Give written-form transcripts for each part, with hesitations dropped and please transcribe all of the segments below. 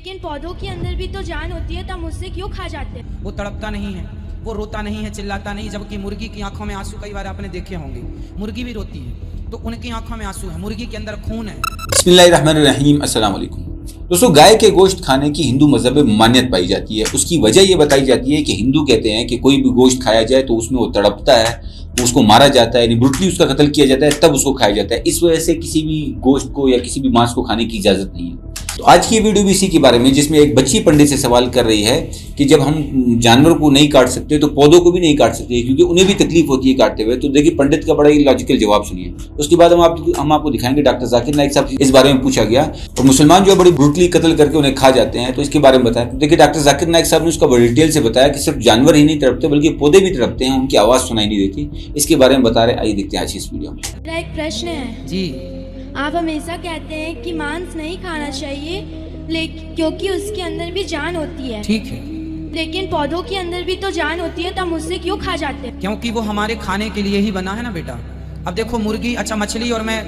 लेकिन पौधों के अंदर भी तो जान होती है, तब मुझसे क्यों खा जाते हैं? वो तड़पता नहीं है, वो रोता नहीं है, चिल्लाता नहीं, जबकि मुर्गी की आंखों में आंसू कई बार आपने देखे होंगे। मुर्गी भी रोती है तो उनकी आंखों में आंसू है, मुर्गी के अंदर खून है। बिस्मिल्लाहिर्रहमानिर्रहीम, अस्सलाम वालेकुम। दोस्तों, गाय के गोश्त खाने की हिंदू मजहब में मान्यता पाई जाती है। उसकी वजह ये बताई जाती है कि हिंदू कहते हैं कि कोई भी गोश्त खाया जाए तो उसमें वो तड़पता है, तो उसको मारा जाता है, यानी ब्रूटली उसका कत्ल किया जाता है, तब उसको खाया जाता है। इस वजह से किसी भी गोश्त को या किसी भी मांस को खाने की इजाजत नहीं है। तो आज की वीडियो भी इसी के बारे में, जिसमें एक बच्ची पंडित से सवाल कर रही है कि जब हम जानवर को नहीं काट सकते तो पौधों को भी नहीं काट सकते, क्योंकि उन्हें भी तकलीफ होती है काटते हुए। तो देखिए पंडित का बड़ा ही लॉजिकल जवाब सुनिए। उसके बाद हम आपको दिखाएंगे डॉक्टर जाकिर नाइक साहब इस बारे में पूछा गया और मुसलमान जो बड़ी ब्रूटली कत्ल करके उन्हें खा जाते हैं, तो इसके बारे में बताएं। तो देखिए डॉक्टर जाकिर नाइक साहब ने उसका बड़ी डिटेल से बताया कि सिर्फ जानवर ही नहीं तड़पते बल्कि पौधे भी तड़पते हैं, उनकी आवाज सुनाई नहीं देती। इसके बारे में बता रहे, आइए देखते हैं आज इस वीडियो में। मेरा एक प्रश्न है जी, आप हमेशा कहते हैं कि मांस नहीं खाना चाहिए लेकिन क्योंकि उसके अंदर भी जान होती है, ठीक है, लेकिन पौधों के अंदर भी तो जान होती है, तब मुझसे क्यों खा जाते हैं? क्योंकि वो हमारे खाने के लिए ही बना है ना बेटा। अब देखो मुर्गी, अच्छा मछली और मैं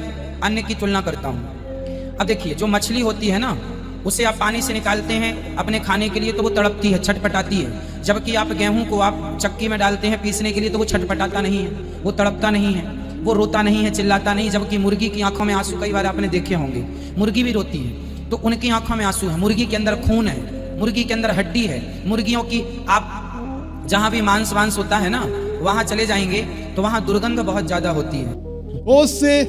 अन्य की तुलना करता हूँ। अब देखिए जो मछली होती है ना, उसे आप पानी से निकालते हैं अपने खाने के लिए तो वो तड़पती है, छटपटाती है। जबकि आप गेहूं को आप चक्की में डालते हैं पीसने के लिए तो वो छटपटाता नहीं है, वो तड़पता नहीं है, वो रोता नहीं है, चिल्लाता नहीं। जबकि मुर्गी की आंखों में आंसू कई बार आपने देखे होंगे। मुर्गी भी रोती है तो उनकी आंखों में आंसू है, मुर्गी के अंदर खून है, मुर्गी के अंदर हड्डी है। मुर्गियों की आप जहाँ भी मांस वांस होता है ना, वहाँ चले जाएंगे तो वहाँ दुर्गंध बहुत ज्यादा होती है। बहुत से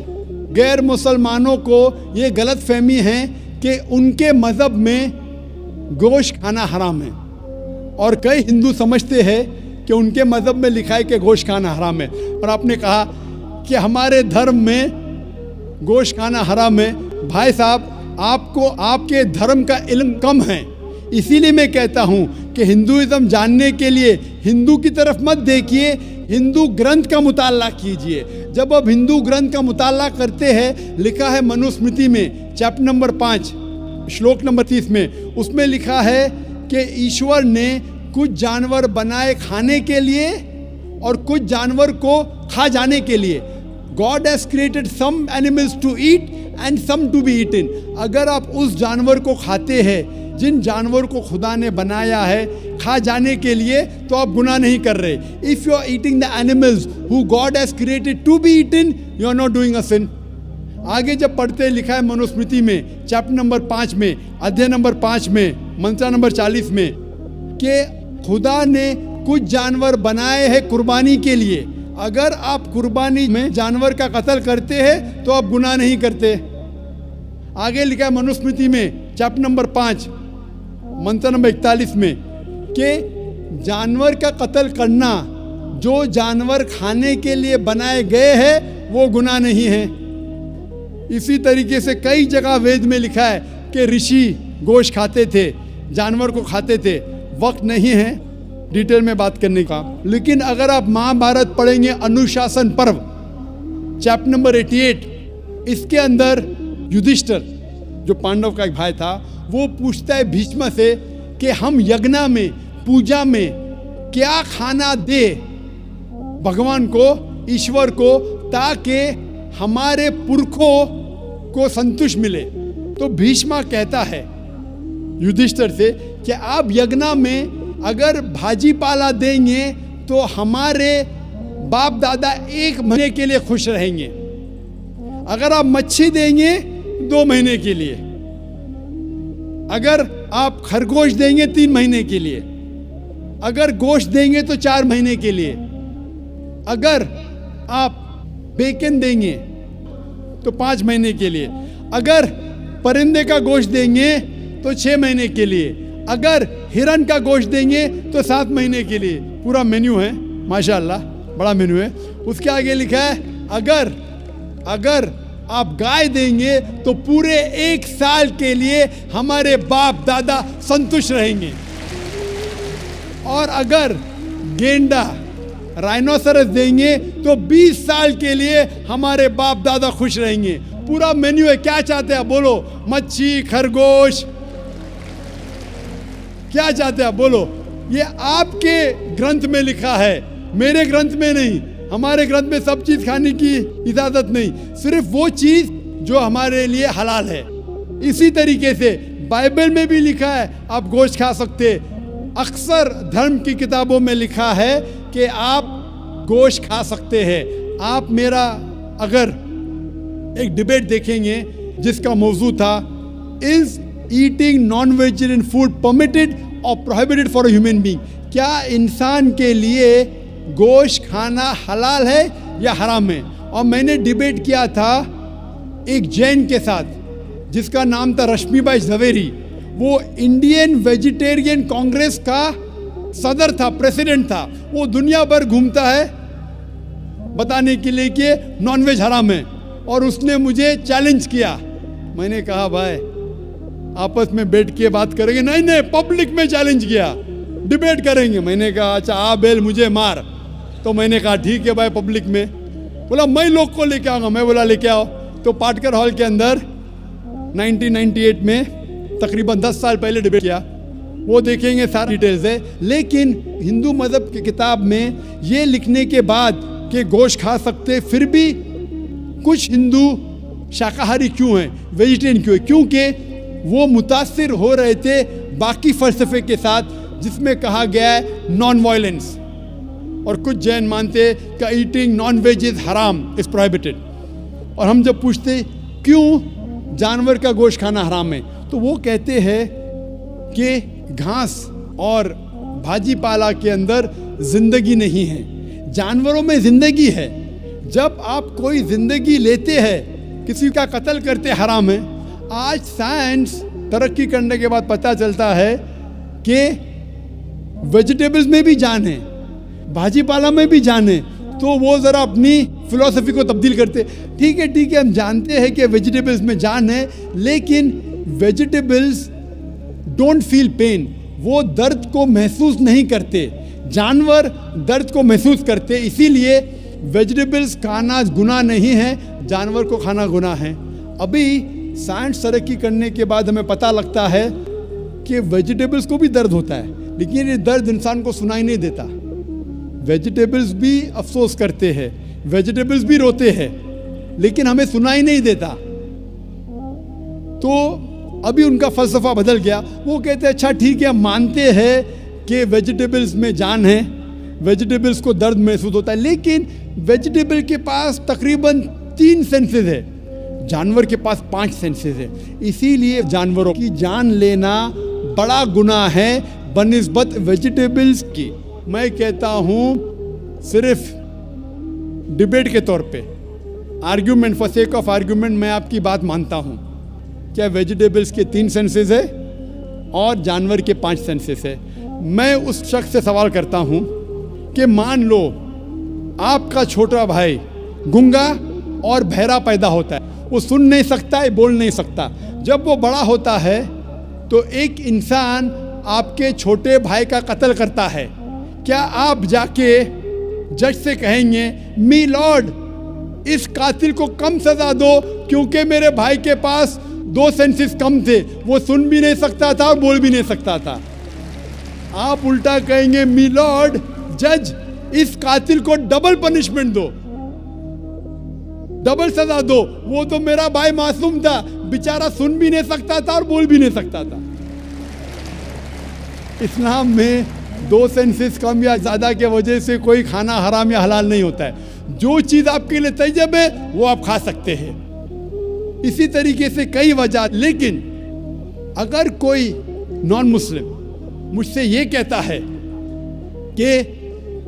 गैर मुसलमानों को ये गलत फहमी है कि उनके मज़हब में गोश्त खाना हराम है, और कई हिंदू समझते हैं कि उनके मज़हब में लिखा है कि गोश्त खाना हराम है। और आपने कहा कि हमारे धर्म में गोश्त खाना हराम है। भाई साहब, आपको आपके धर्म का इल्म कम है, इसीलिए मैं कहता हूँ कि हिंदुइज्म जानने के लिए हिंदू की तरफ मत देखिए, हिंदू ग्रंथ का मुताला कीजिए। जब आप हिंदू ग्रंथ का मुताला करते हैं, लिखा है मनुस्मृति में चैप्टर नंबर 5 श्लोक नंबर 30 में, उसमें लिखा है कि ईश्वर ने कुछ जानवर बनाए खाने के लिए और कुछ जानवर को खा जाने के लिए। God has created some animals to eat and some to be eaten. अगर आप उस जानवर को खाते हैं जिन जानवर को खुदा ने बनाया है खा जाने के लिए, तो आप गुनाह नहीं कर रहे। If you are eating the animals who God has created to be eaten, you are not doing a sin. आगे जब पढ़ते लिखा है मनुस्मृति में चैप्टर नंबर 5 में अध्याय नंबर 5 में मंत्र नंबर 40 में कि खुदा ने कुछ जानवर बनाए हैं कुर्बानी के लिए। अगर आप कुर्बानी में जानवर का कत्ल करते हैं तो आप गुनाह नहीं करते। आगे लिखा है मनुस्मृति में चैप्टर नंबर 5 मंत्र नंबर 41 में कि जानवर का कत्ल करना, जो जानवर खाने के लिए बनाए गए हैं वो गुनाह नहीं है। इसी तरीके से कई जगह वेद में लिखा है कि ऋषि गोश्त खाते थे, जानवर को खाते थे। वक्त नहीं है डिटेल में बात करने का, लेकिन अगर आप महाभारत पढ़ेंगे अनुशासन पर्व चैप्टर नंबर 88, इसके अंदर युधिष्ठिर जो पांडव का एक भाई था, वो पूछता है भीष्म से कि हम यज्ञ में पूजा में क्या खाना दे भगवान को, ईश्वर को, ताकि हमारे पुरखों को संतुष्ट मिले। तो भीष्म कहता है युधिष्ठिर से कि आप यज्ञ में अगर भाजी पाला देंगे तो हमारे बाप दादा 1 महीने के लिए खुश रहेंगे। अगर आप मच्छी देंगे 2 महीने के लिए, अगर आप खरगोश देंगे 3 महीने के लिए, अगर गोश्त देंगे तो 4 महीने के लिए, अगर आप बेकन देंगे तो 5 महीने के लिए, अगर परिंदे का गोश्त देंगे तो 6 महीने के लिए, अगर हिरन का गोश्त देंगे तो 7 महीने के लिए। पूरा मेन्यू है, माशाअल्लाह बड़ा मेन्यू है। उसके आगे लिखा है अगर आप गाय देंगे तो पूरे 1 साल के लिए हमारे बाप दादा संतुष्ट रहेंगे, और अगर गेंडा राइनोसरस देंगे तो 20 साल के लिए हमारे बाप दादा खुश रहेंगे। पूरा मेन्यू है। क्या चाहते हैं बोलो? मच्छी, खरगोश, क्या चाहते हैं बोलो? ये आपके ग्रंथ में लिखा है, मेरे ग्रंथ में नहीं। हमारे ग्रंथ में सब चीज खाने की इजाजत नहीं, सिर्फ वो चीज जो हमारे लिए हलाल है। इसी तरीके से बाइबल में भी लिखा है आप गोश्त खा सकते। अक्सर धर्म की किताबों में लिखा है कि आप गोश्त खा सकते हैं। आप मेरा अगर एक डिबेट देखेंगे जिसका मौजू था is eating non vegetarian food permitted और prohibited for a human being, क्या इंसान के लिए गोश्त खाना हलाल है या हराम है। और मैंने डिबेट किया था एक जैन के साथ जिसका नाम था रश्मिबाई झवेरी। वो इंडियन वेजिटेरियन कांग्रेस का सदर था, प्रेसिडेंट था। वो दुनिया भर घूमता है बताने के लिए कि नॉनवेज हराम है, और उसने मुझे चैलेंज किया। मैंने कहा भाई आपस में बैठ के बात करेंगे। नहीं नहीं, पब्लिक में चैलेंज किया, डिबेट करेंगे। मैंने कहा अच्छा आ बेल मुझे मार। तो मैंने कहा ठीक है भाई, पब्लिक में। बोला मैं लोग को लेके आऊँगा। मैं बोला लेके आओ। तो पाटकर हॉल के अंदर 1998 में तकरीबन 10 साल पहले डिबेट किया। वो देखेंगे सारी डिटेल्स है। लेकिन हिंदू मज़हब की किताब में ये लिखने के बाद कि गोश्त खा सकते, फिर भी कुछ हिंदू शाकाहारी क्यों हैं, वेजिटेरियन क्यों है? क्योंकि वो मुतासिर हो रहे थे बाकी फ़लसफ़े के साथ जिसमें कहा गया है नॉन वायलेंस। और कुछ जैन मानते कि ईटिंग नॉन वेज इज़ हराम, इज़ प्रोहिबिटेड। और हम जब पूछते क्यों जानवर का गोश्त खाना हराम है, तो वो कहते हैं कि घास और भाजी पाला के अंदर ज़िंदगी नहीं है, जानवरों में ज़िंदगी है। जब आप कोई ज़िंदगी लेते हैं, किसी का कत्ल करते हराम है। आज साइंस तरक्की करने के बाद पता चलता है कि वेजिटेबल्स में भी जान है, भाजी पाला में भी जान है। तो वो ज़रा अपनी फिलॉसफी को तब्दील करते। ठीक है, हम जानते हैं कि वेजिटेबल्स में जान है, लेकिन वेजिटेबल्स डोंट फील पेन, वो दर्द को महसूस नहीं करते। जानवर दर्द को महसूस करते, इसीलिए वेजिटेबल्स खाना गुनाह नहीं है, जानवर को खाना गुनाह है। अभी साइंस तरक्की करने के बाद हमें पता लगता है कि वेजिटेबल्स को भी दर्द होता है, लेकिन ये दर्द इंसान को सुनाई नहीं देता। वेजिटेबल्स भी अफसोस करते हैं, वेजिटेबल्स भी रोते हैं, लेकिन हमें सुनाई नहीं देता। तो अभी उनका फ़लसफ़ा बदल गया। वो कहते हैं अच्छा ठीक है, हम मानते हैं कि वेजिटेबल्स में जान है, वेजिटेबल्स को दर्द महसूस होता है, लेकिन वेजिटेबल के पास तकरीबन 3 सेंसेस है, जानवर के पास 5 सेंसेस है। इसीलिए जानवरों की जान लेना बड़ा गुनाह है बनिस्बत वेजिटेबल्स की। मैं कहता हूँ सिर्फ डिबेट के तौर पे, argument, for sake of argument, मैं आपकी बात मानता हूँ। क्या वेजिटेबल्स के 3 सेंसेस है और जानवर के 5 सेंसेस है। मैं उस शख्स से सवाल करता हूँ कि मान लो आपका छोटा भाई गूंगा और बहरा पैदा होता है, वो सुन नहीं सकता है, बोल नहीं सकता। जब वो बड़ा होता है तो एक इंसान आपके छोटे भाई का कत्ल करता है, क्या आप जाके जज से कहेंगे मी लॉर्ड इस कातिल को कम सजा दो क्योंकि मेरे भाई के पास 2 सेंसेस कम थे, वो सुन भी नहीं सकता था और बोल भी नहीं सकता था? आप उल्टा कहेंगे मी लॉर्ड जज इस कातिल को डबल पनिशमेंट दो, डबल सजा दो, वो तो मेरा भाई मासूम था, बेचारा सुन भी नहीं सकता था और बोल भी नहीं सकता था। इस्लाम में 2 सेंसेस कम या ज़्यादा के वजह से कोई खाना हराम या हलाल नहीं होता है। जो चीज़ आपके लिए तैयब है वो आप खा सकते हैं। इसी तरीके से कई वजह। लेकिन अगर कोई नॉन मुस्लिम मुझसे ये कहता है कि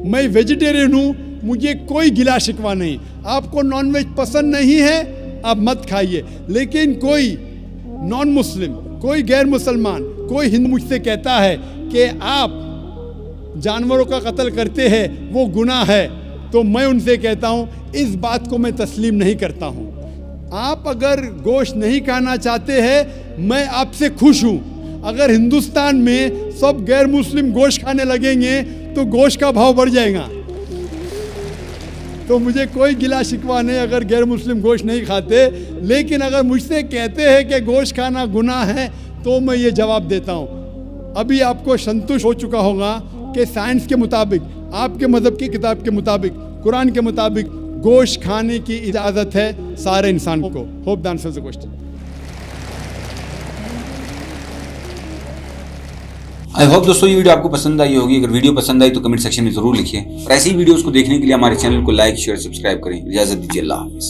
मैं वेजिटेरियन हूँ, मुझे कोई गिला शिकवा नहीं, आपको नॉनवेज पसंद नहीं है आप मत खाइए, लेकिन कोई नॉन मुस्लिम, कोई गैर मुसलमान, कोई हिंदू मुझसे कहता है कि आप जानवरों का कत्ल करते हैं वो गुनाह है, तो मैं उनसे कहता हूँ इस बात को मैं तस्लीम नहीं करता हूँ। आप अगर गोश्त नहीं खाना चाहते हैं, मैं आपसे खुश हूँ। अगर हिंदुस्तान में सब गैर मुस्लिम गोश्त खाने लगेंगे तो गोश्त का भाव बढ़ जाएगा। तो मुझे कोई गिला शिकवा नहीं अगर गैर मुस्लिम गोश्त नहीं खाते, लेकिन अगर मुझसे कहते हैं कि गोश्त खाना गुनाह है तो मैं ये जवाब देता हूँ। अभी आपको संतुष्ट हो चुका होगा कि साइंस के मुताबिक, आपके मज़हब की किताब के मुताबिक, कुरान के मुताबिक गोश्त खाने की इजाज़त है सारे इंसान को। Hope the answer the question. I hope दोस्तों ये वीडियो आपको पसंद आई होगी। अगर वीडियो पसंद आई तो कमेंट सेक्शन में जरूर लिखिए और ऐसी वीडियोस को देखने के लिए हमारे चैनल को लाइक शेयर सब्सक्राइब करें। इजाजत दीजिए, अल्लाह हाफिज़।